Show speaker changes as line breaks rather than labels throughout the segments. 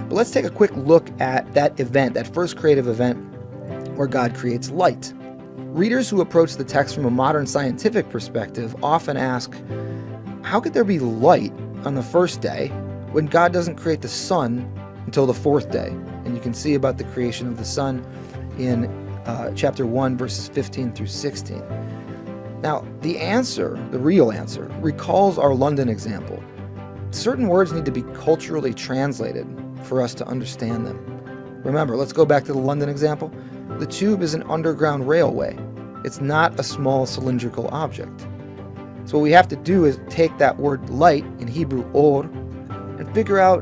But let's take a quick look at that event, that first creative event where God creates light. Readers who approach the text from a modern scientific perspective often ask, how could there be light on the first day when God doesn't create the sun until the fourth day? And you can see about the creation of the sun in chapter 1, verses 15 through 16. Now, the answer, the real answer, recalls our London example. Certain words need to be culturally translated for us to understand them. Remember, let's go back to the London example. The tube is an underground railway. It's not a small cylindrical object. So what we have to do is take that word light, in Hebrew or, and figure out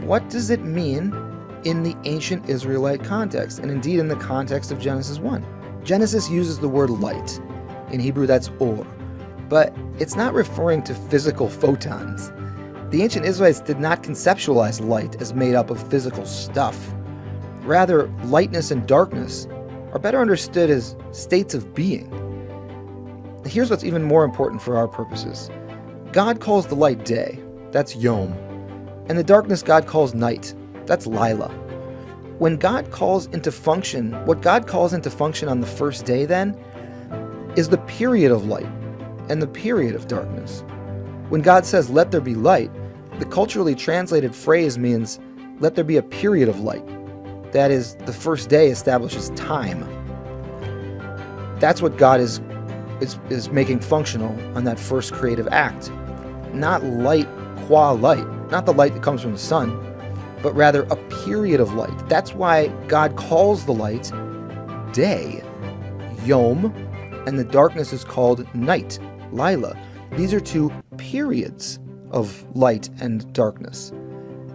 what does it mean in the ancient Israelite context, and indeed in the context of Genesis 1. Genesis uses the word light. In Hebrew, that's or. But it's not referring to physical photons. The ancient Israelites did not conceptualize light as made up of physical stuff. Rather, lightness and darkness are better understood as states of being. Here's what's even more important for our purposes. God calls the light day, that's Yom, and the darkness God calls night, that's Lila. When God calls into function, what God calls into function on the first day then, is the period of light and the period of darkness. When God says, let there be light, the culturally translated phrase means, let there be a period of light. That is, the first day establishes time. That's what God is making functional on that first creative act. Not light qua light, not the light that comes from the sun, but rather a period of light. That's why God calls the light day, Yom, and the darkness is called night, Lila. These are two periods of light and darkness.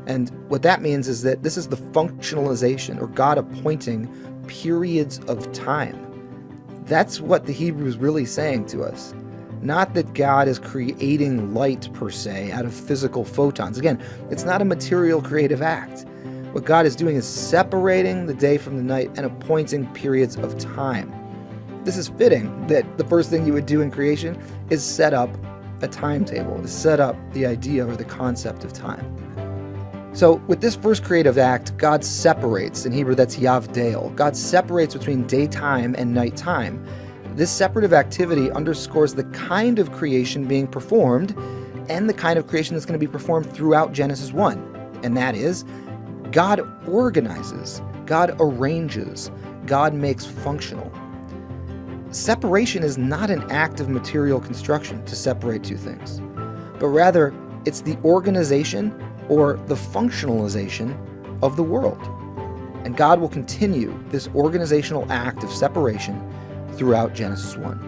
And what that means is that this is the functionalization, or God appointing periods of time. That's what the Hebrew is really saying to us. Not that God is creating light per se out of physical photons. Again, it's not a material creative act. What God is doing is separating the day from the night and appointing periods of time. This is fitting that the first thing you would do in creation is set up a timetable, is set up the idea or the concept of time. So with this first creative act, God separates. In Hebrew, that's Yavdale. God separates between daytime and nighttime. This separative activity underscores the kind of creation being performed and the kind of creation that's going to be performed throughout Genesis 1. And that is, God organizes, God arranges, God makes functional. Separation is not an act of material construction to separate two things, but rather it's the organization or the functionalization of the world. And God will continue this organizational act of separation throughout Genesis 1.